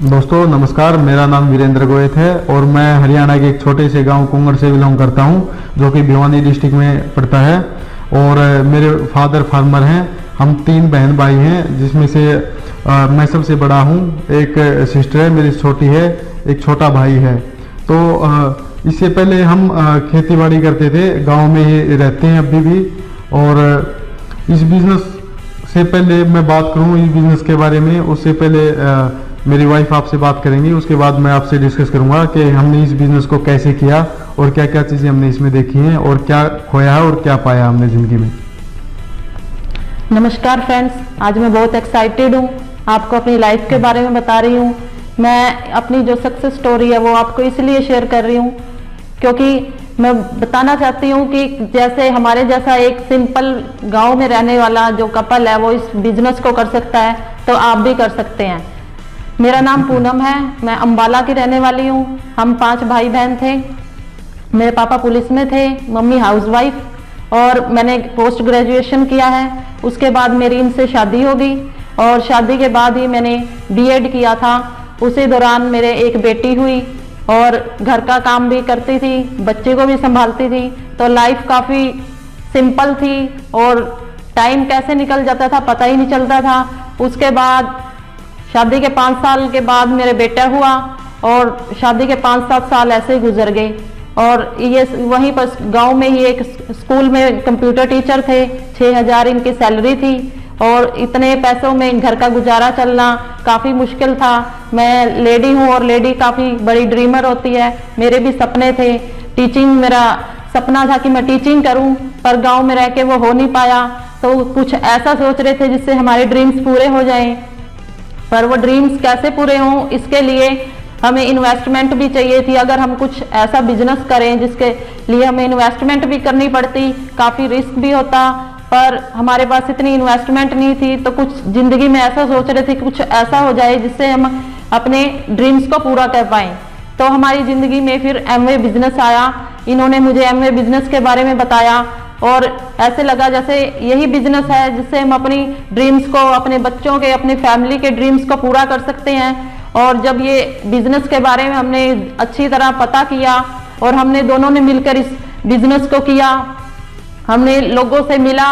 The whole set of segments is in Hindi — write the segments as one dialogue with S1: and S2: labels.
S1: दोस्तों नमस्कार, मेरा नाम वीरेंद्र गोयत है और मैं हरियाणा के एक छोटे से गांव कुंगड़ से बिलोंग करता हूं, जो कि भिवानी डिस्ट्रिक्ट में पड़ता है। और मेरे फादर फार्मर हैं। हम 3 बहन भाई हैं, जिसमें से मैं सबसे बड़ा हूं। एक सिस्टर है मेरी, छोटी है, एक छोटा भाई है। तो इससे पहले हम खेती बाड़ी करते थे, गाँव में ही रहते हैं अभी भी। और इस बिज़नेस से पहले मैं बात करूं इस बिज़नेस के बारे में, उससे पहले मेरी वाइफ आपसे बात करेंगी। उसके बाद मैं आपसे डिस्कस करूंगा कि हमने इस बिज़नेस को कैसे किया और क्या क्या चीज़ें हमने इसमें देखी हैं और क्या खोया है और क्या पाया हमने ज़िंदगी में।
S2: नमस्कार फ्रेंड्स, आज मैं बहुत एक्साइटेड हूँ। आपको अपनी लाइफ के बारे में बता रही हूँ। मैं अपनी जो सक्सेस स्टोरी है वो आपको इसलिए शेयर कर रही हूँ क्योंकि मैं बताना चाहती हूँ कि जैसे हमारे जैसा एक सिंपल गांव में रहने वाला जो कपल है वो इस बिजनेस को कर सकता है, तो आप भी कर सकते हैं। मेरा नाम पूनम है, मैं अंबाला की रहने वाली हूँ। हम 5 भाई बहन थे। मेरे पापा पुलिस में थे, मम्मी हाउसवाइफ, और मैंने पोस्ट ग्रेजुएशन किया है। उसके बाद मेरी इनसे शादी हो गई और शादी के बाद ही मैंने बीएड किया था। उसी दौरान मेरे एक बेटी हुई और घर का काम भी करती थी, बच्चे को भी संभालती थी। तो लाइफ काफ़ी सिंपल थी और टाइम कैसे निकल जाता था पता ही नहीं चलता था। उसके बाद शादी के 5 साल के बाद मेरे बेटा हुआ और शादी के 5-7 साल ऐसे ही गुजर गए। और ये वहीं पर गांव में ही एक स्कूल में कंप्यूटर टीचर थे, 6000 इनकी सैलरी थी और इतने पैसों में घर का गुजारा चलना काफ़ी मुश्किल था। मैं लेडी हूँ और लेडी काफ़ी बड़ी ड्रीमर होती है। मेरे भी सपने थे, टीचिंग मेरा सपना था कि मैं टीचिंग करूँ, पर गाँव में रह के वो हो नहीं पाया। तो कुछ ऐसा सोच रहे थे जिससे हमारे ड्रीम्स पूरे हो जाएं, पर वो ड्रीम्स कैसे पूरे हों इसके लिए हमें इन्वेस्टमेंट भी चाहिए थी। अगर हम कुछ ऐसा बिजनेस करें जिसके लिए हमें इन्वेस्टमेंट भी करनी पड़ती, काफ़ी रिस्क भी होता, पर हमारे पास इतनी इन्वेस्टमेंट नहीं थी। तो कुछ ज़िंदगी में ऐसा सोच रहे थे कि कुछ ऐसा हो जाए जिससे हम अपने ड्रीम्स को पूरा कर पाएँ। तो हमारी ज़िंदगी में फिर एमवे बिजनेस आया। इन्होंने मुझे एमवे बिजनेस के बारे में बताया और ऐसे लगा जैसे यही बिजनेस है जिससे हम अपनी ड्रीम्स को, अपने बच्चों के, अपनी फैमिली के ड्रीम्स को पूरा कर सकते हैं। और जब ये बिजनेस के बारे में हमने अच्छी तरह पता किया और हमने दोनों ने मिलकर इस बिजनेस को किया, हमने लोगों से मिला।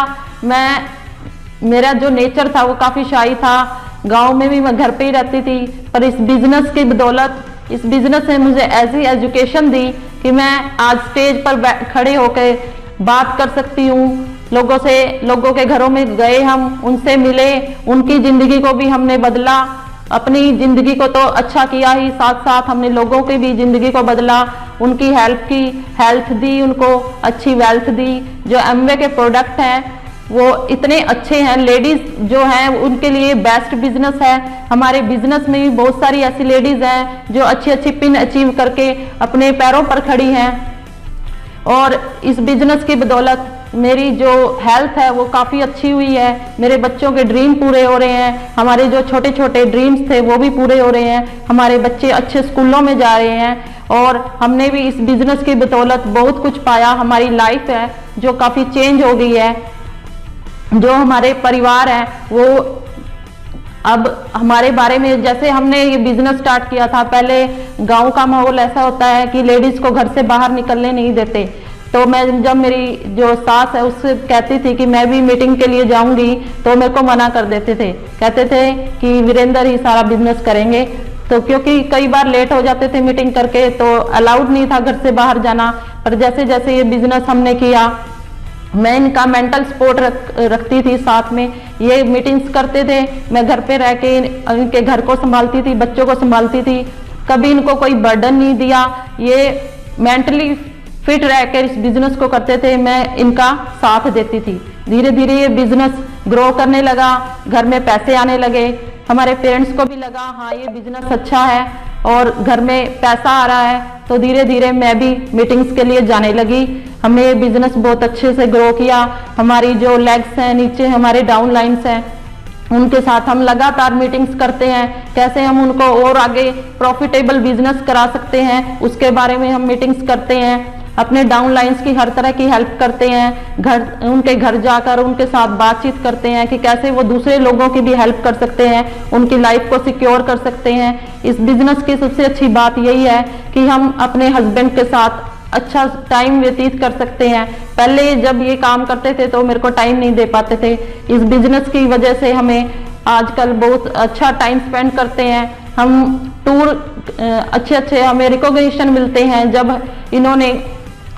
S2: मेरा जो नेचर था वो काफ़ी शाई था। गांव में भी मैं घर पे ही रहती थी, पर इस बिजनेस की बदौलत, इस बिजनेस ने मुझे ऐसी एजुकेशन दी कि मैं आज स्टेज पर खड़े होकर बात कर सकती हूँ लोगों से। लोगों के घरों में गए, हम उनसे मिले, उनकी ज़िंदगी को भी हमने बदला। अपनी ज़िंदगी को तो अच्छा किया ही, साथ साथ हमने लोगों की भी ज़िंदगी को बदला, उनकी हेल्थ दी, उनको अच्छी वेल्थ दी। जो एमवे के प्रोडक्ट हैं वो इतने अच्छे हैं, लेडीज़ जो हैं उनके लिए बेस्ट बिजनेस है। हमारे बिजनेस में भी बहुत सारी ऐसी लेडीज़ हैं जो अच्छी अच्छी पिन अचीव करके अपने पैरों पर खड़ी हैं। और इस बिजनेस की बदौलत मेरी जो हेल्थ है वो काफ़ी अच्छी हुई है। मेरे बच्चों के ड्रीम पूरे हो रहे हैं, हमारे जो छोटे छोटे ड्रीम्स थे वो भी पूरे हो रहे हैं। हमारे बच्चे अच्छे स्कूलों में जा रहे हैं और हमने भी इस बिजनेस की बदौलत बहुत कुछ पाया। हमारी लाइफ है जो काफ़ी चेंज हो गई है। जो हमारे परिवार है वो अब हमारे बारे में, जैसे हमने ये बिजनेस स्टार्ट किया था, पहले गांव का माहौल ऐसा होता है कि लेडीज़ को घर से बाहर निकलने नहीं देते। तो मैं जब मेरी जो सास है उससे कहती थी कि मैं भी मीटिंग के लिए जाऊंगी, तो मेरे को मना कर देते थे, कहते थे कि वीरेंद्र ही सारा बिजनेस करेंगे। तो क्योंकि कई बार लेट हो जाते थे मीटिंग करके, तो अलाउड नहीं था घर से बाहर जाना। पर जैसे जैसे ये बिजनेस हमने किया, मैं इनका मेंटल सपोर्ट रखती थी साथ में। ये मीटिंग्स करते थे, मैं घर पे रह के इनके घर को संभालती थी, बच्चों को संभालती थी, कभी इनको कोई बर्डन नहीं दिया। ये मेंटली फिट रहकर इस बिजनेस को करते थे, मैं इनका साथ देती थी। धीरे धीरे ये बिजनेस ग्रो करने लगा, घर में पैसे आने लगे। हमारे पेरेंट्स को भी लगा हाँ ये बिजनेस अच्छा है और घर में पैसा आ रहा है। तो धीरे धीरे मैं भी मीटिंग्स के लिए जाने लगी। हमने ये बिजनेस बहुत अच्छे से ग्रो किया। हमारी जो लेग्स हैं, नीचे हमारे डाउन लाइन्स हैं, उनके साथ हम लगातार मीटिंग्स करते हैं, कैसे हम उनको और आगे प्रॉफिटेबल बिजनेस करा सकते हैं उसके बारे में हम मीटिंग्स करते हैं। अपने डाउन लाइन्स की हर तरह की हेल्प करते हैं, उनके घर जाकर उनके साथ बातचीत करते हैं कि कैसे वो दूसरे लोगों की भी हेल्प कर सकते हैं, उनकी लाइफ को सिक्योर कर सकते हैं। इस बिजनेस की सबसे अच्छी बात यही है कि हम अपने हस्बैंड के साथ अच्छा टाइम व्यतीत कर सकते हैं। पहले जब ये काम करते थे तो मेरे को टाइम नहीं दे पाते थे, इस बिजनेस की वजह से हमें आजकल बहुत अच्छा टाइम स्पेंड करते हैं। हम टूर अच्छे हमें रिकॉग्निशन मिलते हैं। जब इन्होंने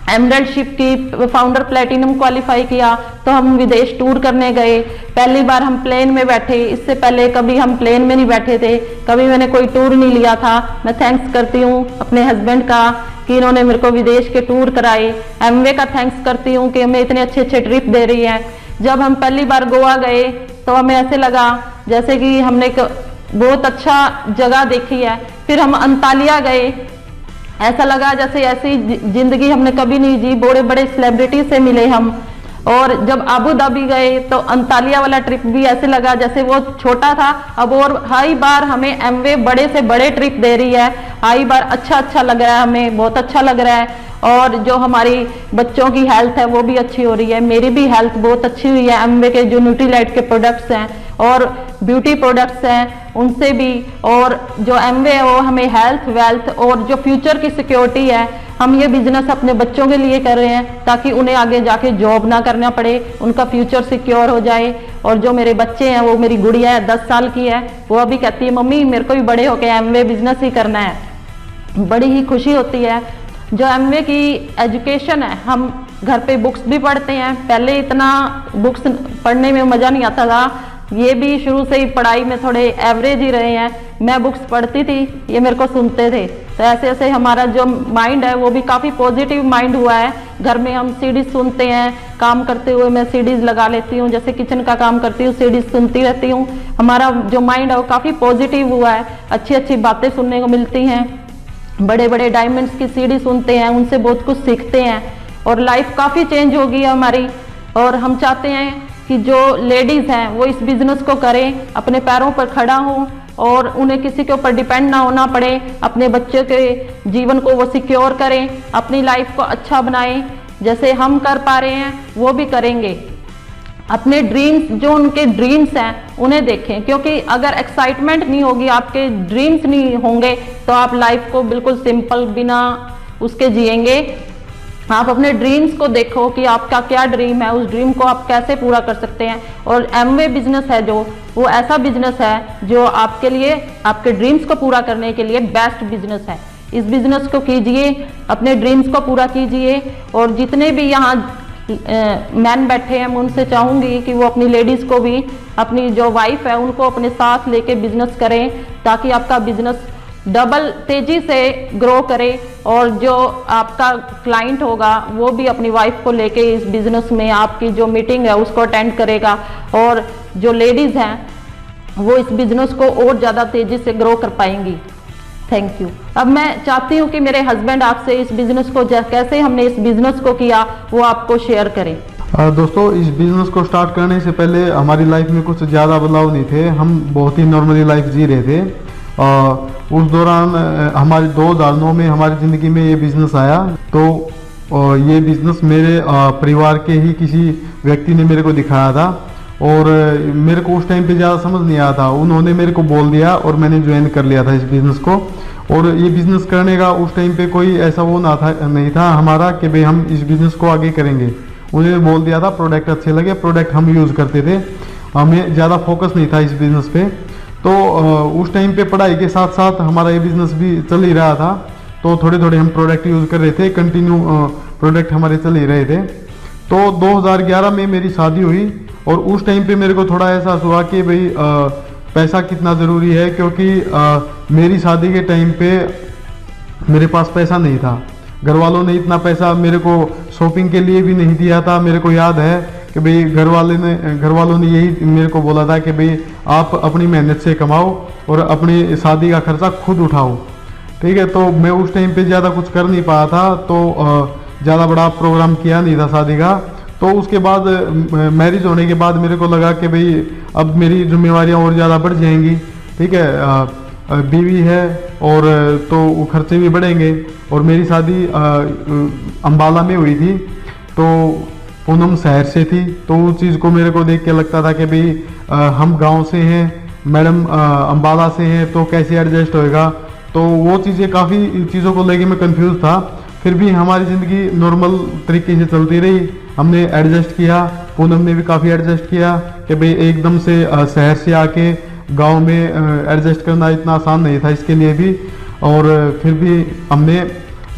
S2: एमरल्डशिप की फाउंडर प्लेटिनम क्वालिफाई किया तो हम विदेश टूर करने गए। पहली बार हम प्लेन में बैठे, इससे पहले कभी हम प्लेन में नहीं बैठे थे, कभी मैंने कोई टूर नहीं लिया था। मैं थैंक्स करती हूँ अपने हस्बैंड का कि इन्होंने मेरे को विदेश के टूर कराए। एमवे का थैंक्स करती हूँ कि हमें इतने अच्छे ट्रिप दे रही है। जब हम पहली बार गोवा गए तो हमें ऐसे लगा जैसे कि हमने एक बहुत अच्छा जगह देखी है। फिर हम अंतालिया गए, ऐसा लगा जैसे ऐसी जिंदगी हमने कभी नहीं जी, बड़े बड़े सेलिब्रिटी से मिले हम। और जब अबू धाबी गए तो अंतालिया वाला ट्रिप भी ऐसे लगा जैसे वो छोटा था। अब और हर बार हमें एमवे बड़े से बड़े ट्रिप दे रही है, हर बार अच्छा लग रहा है, हमें बहुत अच्छा लग रहा है। और जो हमारी बच्चों की हेल्थ है वो भी अच्छी हो रही है, मेरी भी हेल्थ बहुत अच्छी हुई है। एमवे के जो न्यूट्रीलाइट के प्रोडक्ट्स हैं और ब्यूटी प्रोडक्ट्स हैं उनसे भी, और जो एमवे है वो हमें हेल्थ, वेल्थ और जो फ्यूचर की सिक्योरिटी है, हम ये बिजनेस अपने बच्चों के लिए कर रहे हैं ताकि उन्हें आगे जाके जॉब ना करना पड़े, उनका फ्यूचर सिक्योर हो जाए। और जो मेरे बच्चे हैं, वो मेरी गुड़िया है 10 साल की है, वो अभी कहती है मम्मी मेरे को भी बड़े होके एमवे बिजनेस ही करना है। बड़ी ही खुशी होती है। जो एमवे की एजुकेशन है, हम घर पे बुक्स भी पढ़ते हैं। पहले इतना बुक्स पढ़ने में मज़ा नहीं आता था, ये भी शुरू से ही पढ़ाई में थोड़े एवरेज ही रहे हैं। मैं बुक्स पढ़ती थी, ये मेरे को सुनते थे, तो ऐसे ऐसे हमारा जो माइंड है वो भी काफ़ी पॉजिटिव माइंड हुआ है। घर में हम सीडीज सुनते हैं, काम करते हुए मैं सीडीज लगा लेती हूँ, जैसे किचन का काम करती हूँ सीडीज सुनती रहती हूँ। हमारा जो माइंड है वो काफ़ी पॉजिटिव हुआ है, अच्छी बातें सुनने को मिलती हैं। बड़े बड़े डायमंड्स की सीडी सुनते हैं, उनसे बहुत कुछ सीखते हैं और लाइफ काफ़ी चेंज हो गई है हमारी। और हम चाहते हैं कि जो लेडीज़ हैं वो इस बिज़नेस को करें, अपने पैरों पर खड़ा हों और उन्हें किसी के ऊपर डिपेंड ना होना पड़े, अपने बच्चों के जीवन को वो सिक्योर करें, अपनी लाइफ को अच्छा बनाएं। जैसे हम कर पा रहे हैं वो भी करेंगे। अपने ड्रीम्स, जो उनके ड्रीम्स हैं उन्हें देखें, क्योंकि अगर एक्साइटमेंट नहीं होगी, आपके ड्रीम्स नहीं होंगे तो आप लाइफ को बिल्कुल सिंपल बिना उसके जिएंगे। आप अपने ड्रीम्स को देखो कि आपका क्या ड्रीम है, उस ड्रीम को आप कैसे पूरा कर सकते हैं। और एमवे बिजनेस है जो, वो ऐसा बिजनेस है जो आपके लिए, आपके ड्रीम्स को पूरा करने के लिए बेस्ट बिजनेस है। इस बिजनेस को कीजिए, अपने ड्रीम्स को पूरा कीजिए। और जितने भी यहाँ मैन बैठे हैं, मैं उनसे चाहूँगी कि वो अपनी लेडीज़ को भी, अपनी जो वाइफ है उनको अपने साथ लेके बिजनेस करें, ताकि आपका बिजनेस डबल तेजी से ग्रो करे। और जो आपका क्लाइंट होगा वो भी अपनी वाइफ को लेके इस बिजनेस में आपकी जो मीटिंग है उसको अटेंड करेगा। और जो लेडीज़ हैं वो इस बिजनेस को और ज़्यादा तेजी से ग्रो कर पाएंगी। Thank you. अब मैं चाहती हूँ कि मेरे हस्बैंड आपसे इस बिजनेस को, कैसे हमने इस बिजनेस को किया, वो आपको शेयर करें।
S1: दोस्तों, इस बिजनेस को स्टार्ट करने से पहले हमारी लाइफ में कुछ ज़्यादा बदलाव नहीं थे, हम बहुत ही नॉर्मली लाइफ जी रहे थे। उस दौरान हमारे 2009 में हमारी ज़िंदगी में ये बिज़नेस आया। तो ये बिज़नेस मेरे परिवार के ही किसी व्यक्ति ने मेरे को दिखाया था और मेरे को उस टाइम पे ज़्यादा समझ नहीं आया था, उन्होंने मेरे को बोल दिया और मैंने ज्वाइन कर लिया था इस बिज़नेस को। और ये बिज़नेस करने का उस टाइम पे कोई ऐसा वो नहीं था हमारा कि भाई हम इस बिज़नेस को आगे करेंगे। उन्होंने बोल दिया था, प्रोडक्ट अच्छे लगे, प्रोडक्ट हम यूज़ करते थे, हमें ज़्यादा फोकस नहीं था इस बिज़नेस पे। तो उस टाइम पे पढ़ाई के साथ साथ हमारा ये बिज़नेस भी चल ही रहा था, तो थोड़े थोड़े हम प्रोडक्ट यूज़ कर रहे थे, कंटिन्यू प्रोडक्ट हमारे चल ही रहे थे। तो 2011 में मेरी शादी हुई और उस टाइम पे मेरे को थोड़ा एहसास हुआ कि भाई पैसा कितना ज़रूरी है, क्योंकि मेरी शादी के टाइम पे मेरे पास पैसा नहीं था। घर वालों ने इतना पैसा मेरे को शॉपिंग के लिए भी नहीं दिया था। मेरे को याद है कि भाई घर वालों ने यही मेरे को बोला था कि भाई आप अपनी मेहनत से कमाओ और अपनी शादी का खर्चा खुद उठाओ, ठीक है। तो मैं उस टाइम पे ज़्यादा कुछ कर नहीं पाया था, तो ज़्यादा बड़ा प्रोग्राम किया नहीं था शादी का। तो उसके बाद मैरिज होने के बाद मेरे को लगा कि भाई अब मेरी जिम्मेवारियां और ज़्यादा बढ़ जाएंगी, ठीक है। बीवी है और तो वो खर्चे भी बढ़ेंगे। और मेरी शादी अम्बाला में हुई थी, तो पूनम शहर से थी, तो उस चीज़ को मेरे को देख के लगता था कि भाई हम गांव से हैं, मैडम अम्बाला से हैं, तो कैसे एडजस्ट होएगा। तो वो चीज़ें काफ़ी चीज़ों को लेके मैं कंफ्यूज था। फिर भी हमारी ज़िंदगी नॉर्मल तरीके से चलती रही, हमने एडजस्ट किया, पूनम ने भी काफ़ी एडजस्ट किया कि भाई एकदम से शहर से आके गांव में एडजस्ट करना इतना आसान नहीं था इसके लिए भी। और फिर भी हमने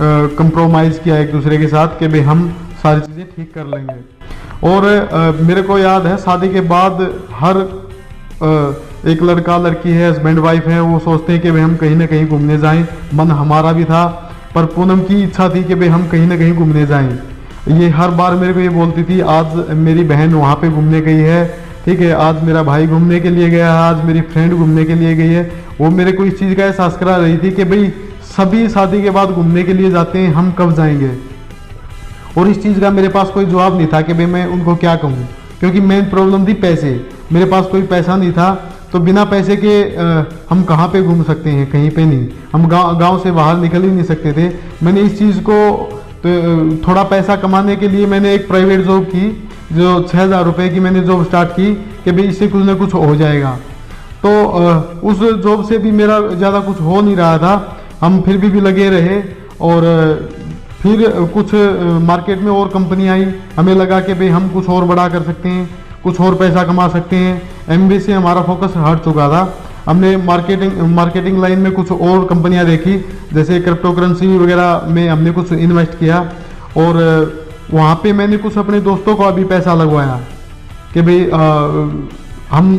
S1: कंप्रोमाइज़ किया एक दूसरे के साथ कि भाई हम सारी चीज़ें ठीक कर लेंगे। और मेरे को याद है शादी के बाद हर एक लड़का लड़की है, हस्बैंड वाइफ है, वो सोचते हैं कि भाई हम कहीं ना कहीं घूमने जाएं। मन हमारा भी था, पर पूनम की इच्छा थी कि भाई हम कहीं ना कहीं घूमने जाएं। ये हर बार मेरे को ये बोलती थी, आज मेरी बहन वहाँ पे घूमने गई है, ठीक है, आज मेरा भाई घूमने के लिए गया है, आज मेरी फ्रेंड घूमने के लिए गई है। वो मेरे को इस चीज़ का एहसास करा रही थी कि भाई सभी शादी के बाद घूमने के लिए जाते हैं, हम कब जाएंगे। और इस चीज़ का मेरे पास कोई जवाब नहीं था कि भाई मैं उनको क्या कहूँ, क्योंकि मेन प्रॉब्लम थी पैसे। मेरे पास कोई पैसा नहीं था, तो बिना पैसे के हम कहाँ पे घूम सकते हैं, कहीं पे नहीं। हम गांव से बाहर निकल ही नहीं सकते थे। मैंने इस चीज़ को तो थोड़ा पैसा कमाने के लिए मैंने एक प्राइवेट जॉब की, जो 6,000 रुपये की मैंने जॉब स्टार्ट की कि भाई इससे कुछ ना कुछ हो जाएगा। तो उस जॉब से भी मेरा ज़्यादा कुछ हो नहीं रहा था, हम फिर भी लगे रहे। और फिर कुछ मार्केट में और कंपनी आई, हमें लगा कि भाई हम कुछ और बड़ा कर सकते हैं, कुछ और पैसा कमा सकते हैं। एमबीए से हमारा फोकस हट चुका था, हमने मार्केटिंग लाइन में कुछ और कंपनियां देखी, जैसे क्रिप्टो करेंसी वगैरह में हमने कुछ इन्वेस्ट किया। और वहाँ पे मैंने कुछ अपने दोस्तों को अभी पैसा लगवाया कि भाई हम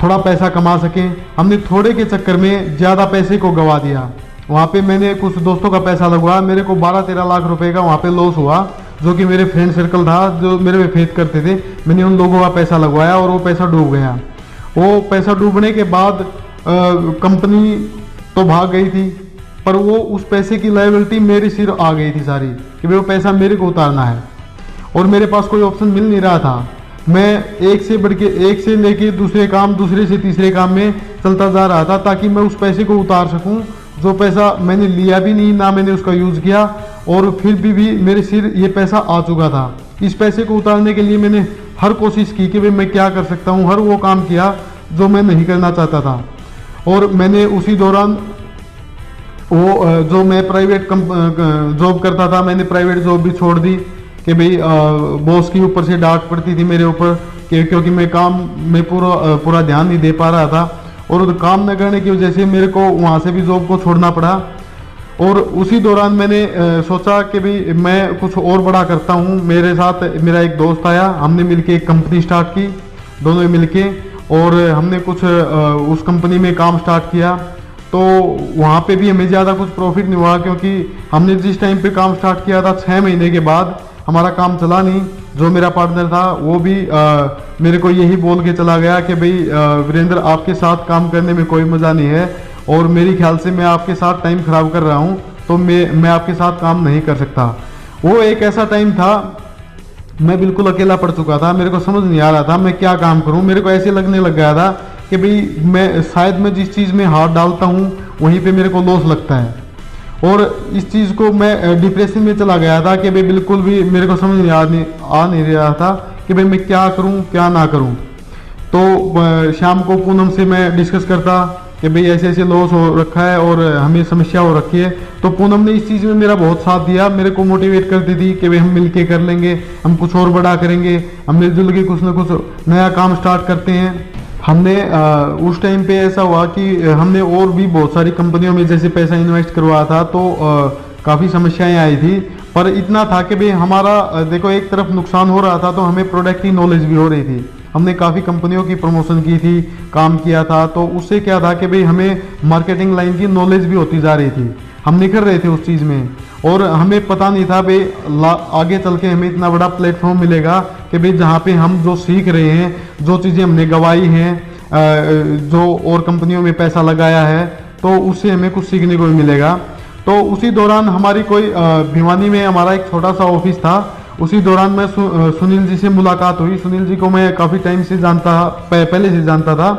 S1: थोड़ा पैसा कमा सकें। हमने थोड़े के चक्कर में ज़्यादा पैसे को गवा दिया। वहाँ पे मैंने कुछ दोस्तों का पैसा लगवाया, मेरे को 12-13 लाख रुपए का वहाँ पे लॉस हुआ, जो कि मेरे फ्रेंड सर्कल था जो मेरे पे फेथ करते थे। मैंने उन लोगों का पैसा लगवाया और वो पैसा डूब गया। वो पैसा डूबने के बाद कंपनी तो भाग गई थी, पर वो उस पैसे की लायबिलिटी मेरे सिर आ गई थी सारी, कि वो पैसा मेरे को उतारना है। और मेरे पास कोई ऑप्शन मिल नहीं रहा था। मैं एक से लेके दूसरे काम, दूसरे से तीसरे काम में चलता जा रहा था, ताकि मैं उस पैसे को उतार सकूं, जो पैसा मैंने लिया भी नहीं, ना मैंने उसका यूज़ किया। और फिर भी मेरे सिर ये पैसा आ चुका था। इस पैसे को उतारने के लिए मैंने हर कोशिश की कि भाई मैं क्या कर सकता हूँ, हर वो काम किया जो मैं नहीं करना चाहता था। और मैंने उसी दौरान वो जो मैं प्राइवेट जॉब करता था, मैंने प्राइवेट जॉब भी छोड़ दी कि भाई बॉस की ऊपर से डांट पड़ती थी मेरे ऊपर, क्योंकि मैं काम में पूरा ध्यान नहीं दे पा रहा था। और काम न करने की वजह से मेरे को वहाँ से भी जॉब को छोड़ना पड़ा। और उसी दौरान मैंने सोचा कि भाई मैं कुछ और बड़ा करता हूँ। मेरे साथ मेरा एक दोस्त आया, हमने मिलके एक कंपनी स्टार्ट की, दोनों मिलके, और हमने कुछ उस कंपनी में काम स्टार्ट किया। तो वहाँ पे भी हमें ज़्यादा कुछ प्रॉफिट नहीं हुआ, क्योंकि हमने जिस टाइम पे काम स्टार्ट किया था 6 महीने के बाद हमारा काम चला नहीं। जो मेरा पार्टनर था वो भी मेरे को यही बोल के चला गया कि भाई वीरेंद्र, आपके साथ काम करने में कोई मज़ा नहीं है, और मेरे ख्याल से मैं आपके साथ टाइम ख़राब कर रहा हूँ, तो मैं आपके साथ काम नहीं कर सकता। वो एक ऐसा टाइम था, मैं बिल्कुल अकेला पड़ चुका था, मेरे को समझ नहीं आ रहा था मैं क्या काम करूँ। मेरे को ऐसे लगने लग गया था कि भाई मैं जिस चीज़ में हाथ डालता हूँ वहीं पे मेरे को लॉस लगता है। और इस चीज़ को मैं डिप्रेशन में चला गया था कि भाई बिल्कुल भी मेरे को समझ नहीं आ नहीं रहा था कि भाई मैं क्या करूँ क्या ना करूँ। तो शाम को पूनम से मैं डिस्कस करता कि भाई ऐसे ऐसे लॉस हो रखा है और हमें समस्या हो रखी है। तो पूनम ने इस चीज़ में मेरा बहुत साथ दिया, मेरे को मोटिवेट करती थी कि भाई हम मिलके कर लेंगे, हम कुछ और बड़ा करेंगे, हम मिलजुल के कुछ ना कुछ नया काम स्टार्ट करते हैं। हमने उस टाइम पे ऐसा हुआ कि हमने और भी बहुत सारी कंपनियों में जैसे पैसा इन्वेस्ट करवाया था, तो काफ़ी समस्याएं आई थी। पर इतना था कि भाई हमारा देखो एक तरफ नुकसान हो रहा था, तो हमें प्रोडक्ट की नॉलेज भी हो रही थी। हमने काफ़ी कंपनियों की प्रमोशन की थी, काम किया था, तो उससे क्या था कि भाई हमें मार्केटिंग लाइन की नॉलेज भी होती जा रही थी, हम निखर रहे थे उस चीज़ में। और हमें पता नहीं था भाई आगे चल के हमें इतना बड़ा प्लेटफॉर्म मिलेगा कि भाई जहाँ पे हम जो सीख रहे हैं, जो चीज़ें हमने गवाई हैं, जो और कंपनियों में पैसा लगाया है, तो उससे हमें कुछ सीखने को भी मिलेगा। तो उसी दौरान हमारी कोई भिवानी में हमारा एक छोटा सा ऑफिस था, उसी दौरान मैं सुनील जी से मुलाकात हुई। सुनील जी को मैं काफ़ी टाइम से पहले से जानता था।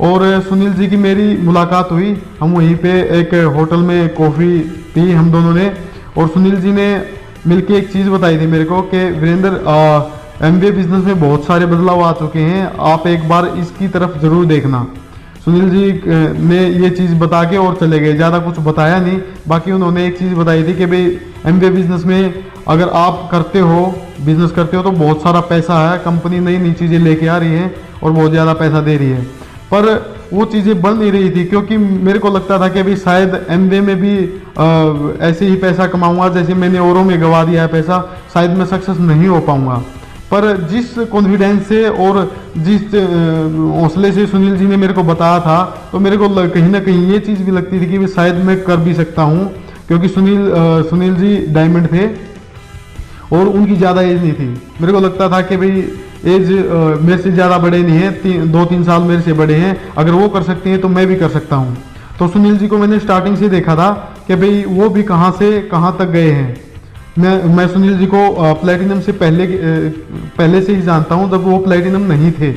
S1: और सुनील जी की मेरी मुलाकात हुई। हम वहीं पे एक होटल में कॉफ़ी पी हम दोनों ने, और सुनील जी ने मिलके एक चीज़ बताई थी मेरे को कि वीरेंद्र, एमबीए बिजनेस में बहुत सारे बदलाव आ चुके हैं, आप एक बार इसकी तरफ ज़रूर देखना। सुनील जी ने ये चीज़ बता के और चले गए, ज़्यादा कुछ बताया नहीं। बाकी उन्होंने एक चीज़ बताई थी कि भाई एमबीए बिजनेस में अगर आप करते हो, बिजनेस करते हो तो बहुत सारा पैसा है, कंपनी नई नई चीज़ें लेके आ रही है और बहुत ज़्यादा पैसा दे रही है। पर वो चीज़ें बन नहीं रही थी, क्योंकि मेरे को लगता था कि भाई शायद एमबीए में भी ऐसे ही पैसा कमाऊंगा जैसे मैंने औरों में गवा दिया है पैसा, शायद मैं सक्सेस नहीं हो पाऊंगा। पर जिस कॉन्फिडेंस से और जिस हौसले से सुनील जी ने मेरे को बताया था, तो मेरे को कहीं ना कहीं ये चीज़ भी लगती थी कि शायद मैं कर भी सकता हूँ, क्योंकि सुनील जी डायमंड थे और उनकी ज़्यादा एज नहीं थी। मेरे को लगता था कि भाई एज मेरे से ज़्यादा बड़े नहीं हैं, 2-3 साल मेरे से बड़े हैं, अगर वो कर सकते हैं तो मैं भी कर सकता हूँ। तो सुनील जी को मैंने स्टार्टिंग से देखा था कि भाई वो भी कहाँ से कहाँ तक गए हैं। मैं सुनील जी को प्लेटिनम से पहले से ही जानता हूँ, जब वो प्लेटिनम नहीं थे,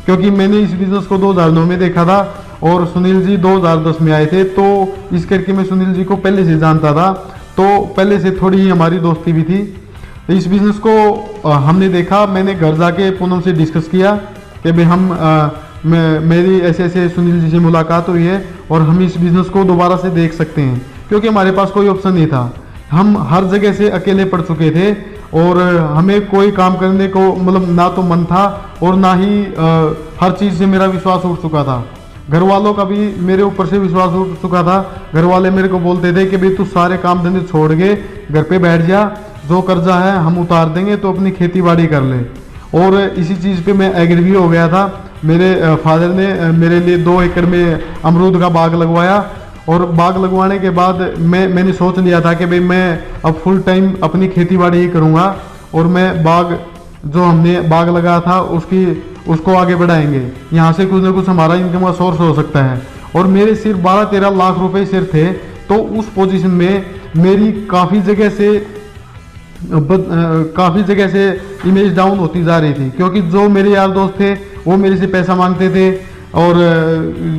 S1: क्योंकि मैंने इस बिज़नेस को 2009 में देखा था और सुनील जी 2010 में आए थे। तो इस करके मैं सुनील जी को पहले से जानता था, तो पहले से थोड़ी ही हमारी दोस्ती भी थी। इस बिज़नेस को हमने देखा, मैंने घर जाके पूनम से डिस्कस किया कि भाई मेरी ऐसे ऐसे सुनील जी से मुलाकात हुई है और हम इस बिज़नेस को दोबारा से देख सकते हैं, क्योंकि हमारे पास कोई ऑप्शन नहीं था। हम हर जगह से अकेले पड़ चुके थे और हमें कोई काम करने को मतलब ना तो मन था और ना ही हर चीज़ से मेरा विश्वास उठ चुका था। घर वालों का भी मेरे ऊपर से विश्वास उठ चुका था। घर वाले मेरे को बोलते थे कि भाई तू सारे काम धंधे छोड़ के घर पे बैठ जा, जो कर्जा है हम उतार देंगे, तो अपनी खेती बाड़ी कर ले। और इसी चीज़ पे मैं एग्री भी हो गया था। मेरे फादर ने मेरे लिए 2 एकड़ में अमरूद का बाग लगवाया, और बाग लगवाने के बाद मैंने सोच लिया था कि भाई मैं अब फुल टाइम अपनी खेती बाड़ी ही करूँगा, और मैं बाग जो हमने बाग लगाया था उसको आगे बढ़ाएंगे। यहाँ से कुछ ना कुछ हमारा इनकम का सोर्स हो सकता है। और मेरे सिर्फ 12-13 लाख रुपए सिर्फ थे, तो उस पोजीशन में मेरी काफ़ी जगह से इमेज डाउन होती जा रही थी, क्योंकि जो मेरे यार दोस्त थे वो मेरे से पैसा मांगते थे, और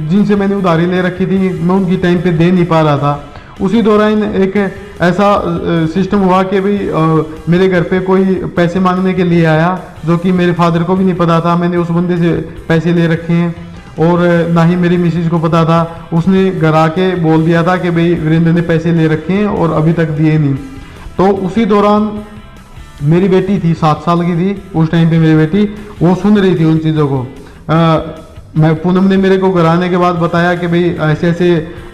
S1: जिनसे मैंने उधारी ले रखी थी मैं उनकी टाइम पे दे नहीं पा रहा था। उसी दौरान एक ऐसा सिस्टम हुआ कि भाई मेरे घर पे कोई पैसे मांगने के लिए आया, जो कि मेरे फादर को भी नहीं पता था मैंने उस बंदे से पैसे ले रखे हैं, और ना ही मेरी मिसेज को पता था। उसने घर आके बोल दिया था कि भाई वीरेंद्र ने पैसे ले रखे हैं और अभी तक दिए नहीं। तो उसी दौरान मेरी बेटी थी, 7 साल की थी उस टाइम पे मेरी बेटी, वो सुन रही थी उन चीज़ों को। पूनम ने मेरे को घर आने के बाद बताया कि भाई ऐसे ऐसे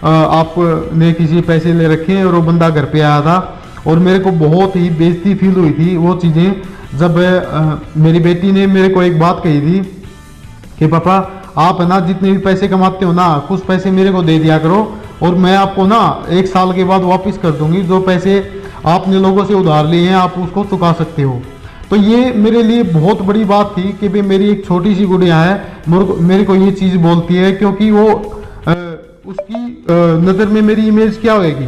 S1: आपने किसी पैसे ले रखे हैं, और वो बंदा घर पे आया था। और मेरे को बहुत ही बेइज्जती फील हुई थी वो चीज़ें, जब मेरी बेटी ने मेरे को एक बात कही थी कि पापा आप ना जितने भी पैसे कमाते हो ना, कुछ पैसे मेरे को दे दिया करो, और मैं आपको ना 1 साल के बाद वापस कर दूंगी, जो पैसे आपने लोगों से उधार लिए हैं आप उसको चुका सकते हो। तो ये मेरे लिए बहुत बड़ी बात थी कि भाई मेरी एक छोटी सी गुड़िया है, मेरे को ये चीज़ बोलती है, क्योंकि वो उसकी नज़र में मेरी इमेज क्या होएगी,